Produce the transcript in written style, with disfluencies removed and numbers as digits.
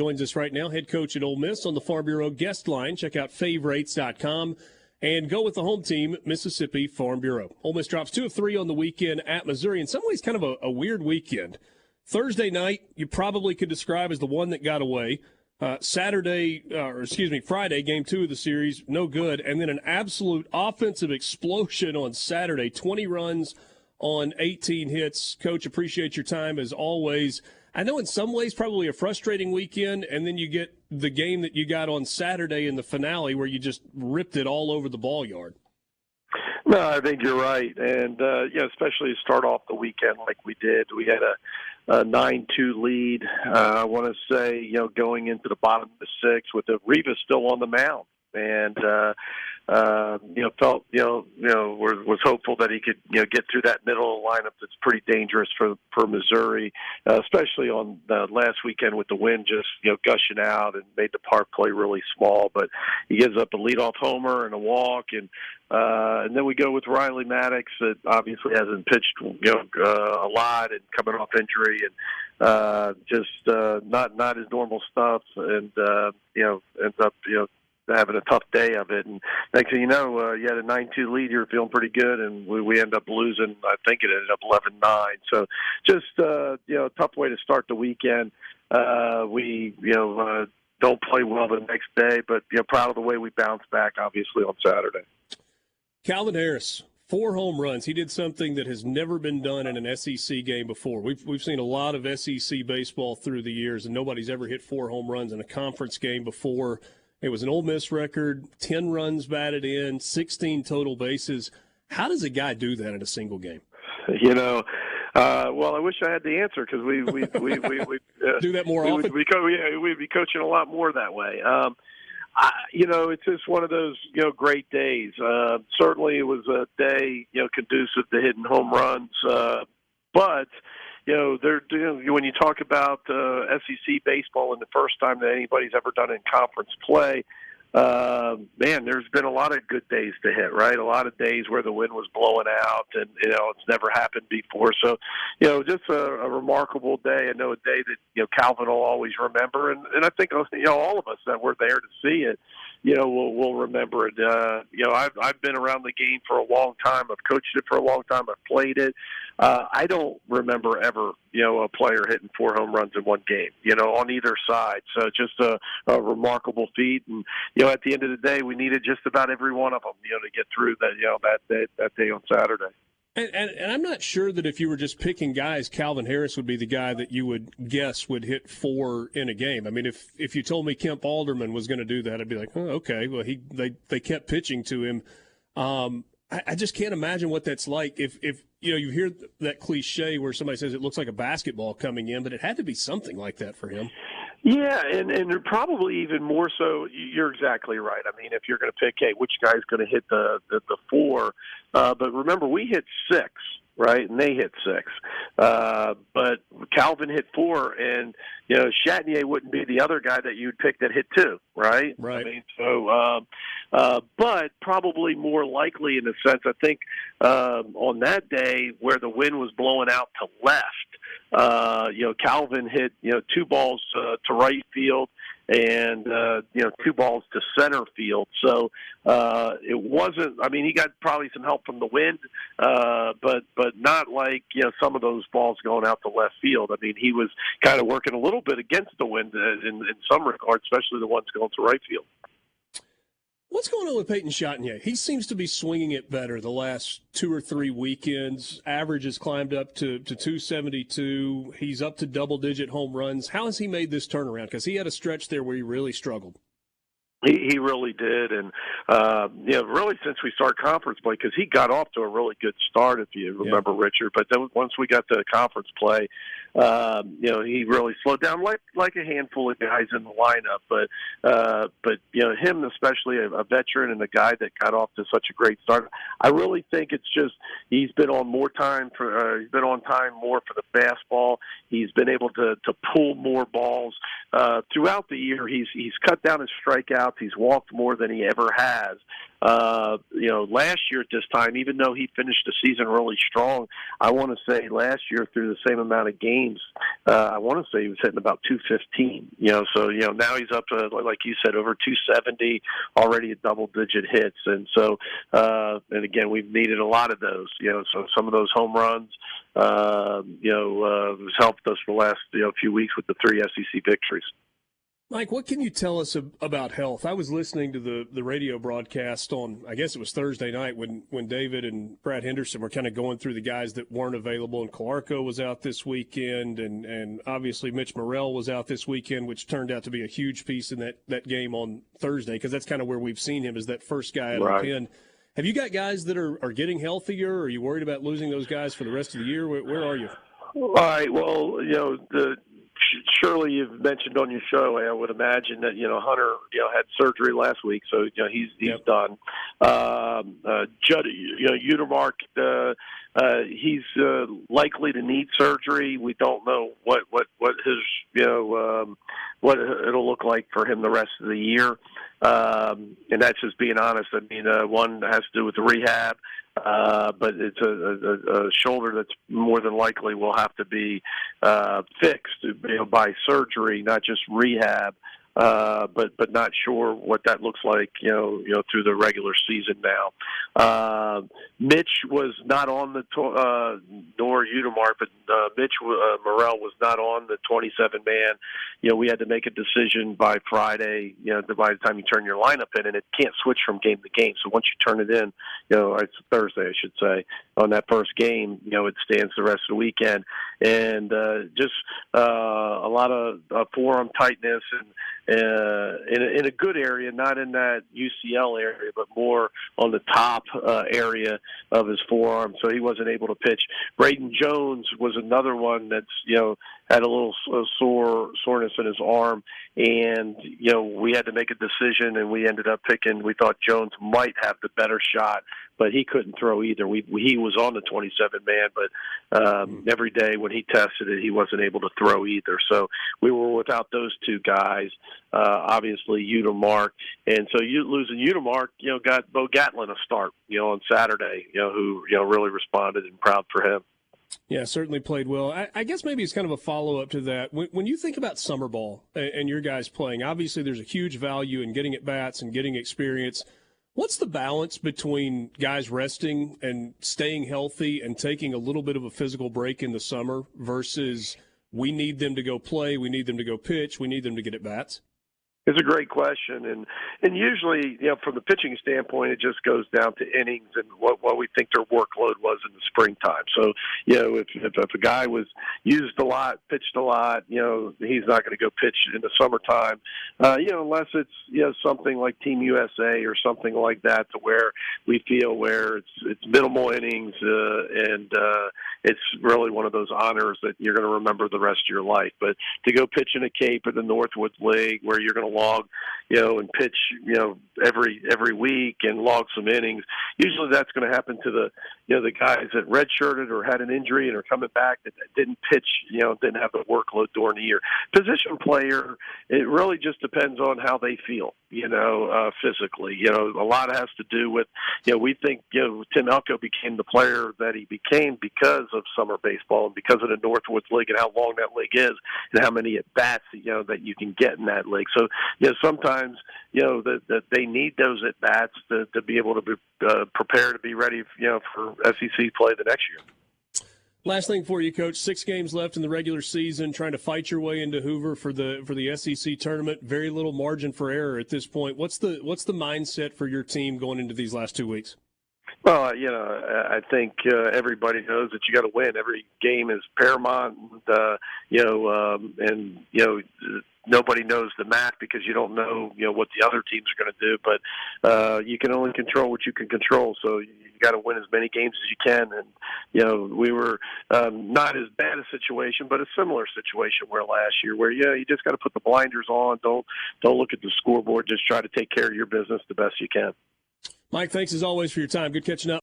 Joins us right now, head coach at Ole Miss on the Farm Bureau guest line. Check out favorites.com and go with the home team, Mississippi Farm Bureau. Ole Miss drops 2 of 3 on the weekend at Missouri. In some ways, kind of a weird weekend. Thursday night, you probably could describe as the one that got away. Friday, game 2 of the series, no good. And then an absolute offensive explosion on Saturday, 20 runs on 18 hits. Coach, appreciate your time as always. I know in some ways probably a frustrating weekend, and then you get the game that you got on Saturday in the finale where you just ripped it all over the ball yard. No, I think you're right. And, especially to start off the weekend like we did. We had a 9-2 lead, I want to say, going into the bottom of the sixth with Rivas still on the mound. And, was hopeful that he could, get through that middle lineup that's pretty dangerous for Missouri, especially on the last weekend with the wind just, gushing out and made the park play really small. But he gives up a leadoff homer and a walk, and then we go with Riley Maddox that obviously hasn't pitched, a lot and coming off injury and not his normal stuff, and ends up having a tough day of it. And next thing you know, you had a 9-2 lead. You're feeling pretty good, and we end up losing. I think it ended up 11-9. So just a tough way to start the weekend. We don't play well the next day, but proud of the way we bounced back, obviously, on Saturday. Calvin Harris, 4 home runs. He did something that has never been done in an SEC game before. We've seen a lot of SEC baseball through the years, and nobody's ever hit 4 home runs in a conference game before. It was an Ole Miss record, 10 runs batted in, 16 total bases. How does a guy do that in a single game? Well, I wish I had the answer because we do that more often. We'd be coaching a lot more that way. It's just one of those great days. Certainly, it was a day conducive to hitting home runs, but. When you talk about SEC baseball and the first time that anybody's ever done it in conference play, there's been a lot of good days to hit, right? A lot of days where the wind was blowing out, and it's never happened before. So, just a remarkable day. I know a day that Calvin will always remember, and I think all of us that were there to see it, we'll remember it. I've been around the game for a long time. I've coached it for a long time. I've played it. I don't remember ever, a player hitting 4 home runs in one game, on either side. So just a remarkable feat. And, at the end of the day, we needed just about every one of them, to get through that day on Saturday. And I'm not sure that if you were just picking guys, Calvin Harris would be the guy that you would guess would hit 4 in a game. I mean, if you told me Kemp Alderman was going to do that, I'd be like, oh, okay. Well, they kept pitching to him. I just can't imagine what that's like. If you hear that cliche where somebody says it looks like a basketball coming in, but it had to be something like that for him. Yeah, and probably even more so. You're exactly right. I mean, if you're going to pick, hey, which guy's going to hit the 4? But remember, we hit 6, right? And they hit 6. But Calvin hit 4, and Chatinier wouldn't be the other guy that you'd pick that hit 2, right? Right. I mean, so, but probably more likely in a sense, I think, on that day where the wind was blowing out to left. Calvin hit, 2 balls to right field and, 2 balls to center field. So it wasn't – I mean, he got probably some help from the wind, but not like, some of those balls going out to left field. I mean, he was kind of working a little bit against the wind in some regard, especially the ones going to right field. What's going on with Peyton Chatinier? He seems to be swinging it better the last 2 or 3 weekends. Average has climbed up to 272. He's up to double-digit home runs. How has he made this turnaround? Because he had a stretch there where he really struggled. He really did, and really since we started conference play, because he got off to a really good start, if you remember, Richard. But then once we got to conference play, he really slowed down, like a handful of guys in the lineup. But him especially, a veteran and a guy that got off to such a great start. I really think it's just he's been on time more for the fastball. He's been able to pull more balls throughout the year. He's cut down his strikeouts. He's walked more than he ever has. Last year at this time, even though he finished the season really strong, I want to say last year through the same amount of games, I want to say he was hitting about 215. So now he's up to, like you said, over 270, already at double-digit hits, and so and again, we've needed a lot of those. So some of those home runs, has helped us the last few weeks with the 3 SEC victories. Mike, what can you tell us about health? I was listening to the radio broadcast on, I guess it was Thursday night, when David and Brad Henderson were kind of going through the guys that weren't available, and Calarco was out this weekend, and obviously Mitch Morrell was out this weekend, which turned out to be a huge piece in that game on Thursday, because that's kind of where we've seen him as that first guy out of the pen. Have you got guys that are getting healthier, or are you worried about losing those guys for the rest of the year? Where are you? All right, well, surely you've mentioned on your show, I would imagine that, Hunter, had surgery last week, so, he's done. Judd, Utermark, he's likely to need surgery. We don't know what his, what it'll look like for him the rest of the year. And that's just being honest. I mean, one has to do with the rehab. But it's a shoulder that's more than likely will have to be fixed, by surgery, not just rehab. But not sure what that looks like, through the regular season now. Mitch was not on the nor Utermark, but Mitch Morrell was not on the 27-man. We had to make a decision by Friday. By the time you turn your lineup in, and it can't switch from game to game. So once you turn it in, it's Thursday, I should say, on that first game, it stands the rest of the weekend, and just a lot of forearm tightness and. In a good area, not in that UCL area, but more on the top area of his forearm, so he wasn't able to pitch. Braden Jones was another one that's, had a little soreness in his arm, and, we had to make a decision, and we ended up we thought Jones might have the better shot, but he couldn't throw either. He was on the 27-man, but every day when he tested it, he wasn't able to throw either. So we were without those two guys, obviously Utermark. And so losing Utermark, got Bo Gatlin a start, on Saturday, who, really responded, and proud for him. Yeah, certainly played well. I guess maybe it's kind of a follow-up to that. When you think about summer ball and your guys playing, obviously there's a huge value in getting at-bats and getting experience. What's the balance between guys resting and staying healthy and taking a little bit of a physical break in the summer versus we need them to go play, we need them to go pitch, we need them to get at-bats? It's a great question, and usually, from the pitching standpoint, it just goes down to innings and what we think their workload was in the springtime. So, if a guy was used a lot, pitched a lot, he's not going to go pitch in the summertime, unless it's something like Team USA or something like that, to where we feel where it's minimal innings and it's really one of those honors that you're going to remember the rest of your life. But to go pitch in a Cape or the Northwoods League, where you're going to log, and pitch, every week and log some innings. Usually that's going to happen to the guys that redshirted or had an injury and are coming back that didn't pitch, didn't have the workload during the year. Position player, it really just depends on how they feel, physically. A lot has to do with, we think, Tim Elko became the player that he became because of summer baseball and because of the Northwoods League and how long that league is and how many at-bats, that you can get in that league. So, sometimes, that they need those at-bats to be able to be prepare to be ready, for SEC play the next year. Last thing for you, Coach. 6 games left in the regular season, trying to fight your way into Hoover for the SEC tournament. Very little margin for error at this point. What's the mindset for your team going into these last 2 weeks? Well, I think everybody knows that you got to win. Every game is paramount, and nobody knows the math because you don't know, what the other teams are going to do. But you can only control what you can control. So you got to win as many games as you can. And we were not as bad a situation, but a similar situation where last year, where you just got to put the blinders on. Don't look at the scoreboard. Just try to take care of your business the best you can. Mike, thanks as always for your time. Good catching up.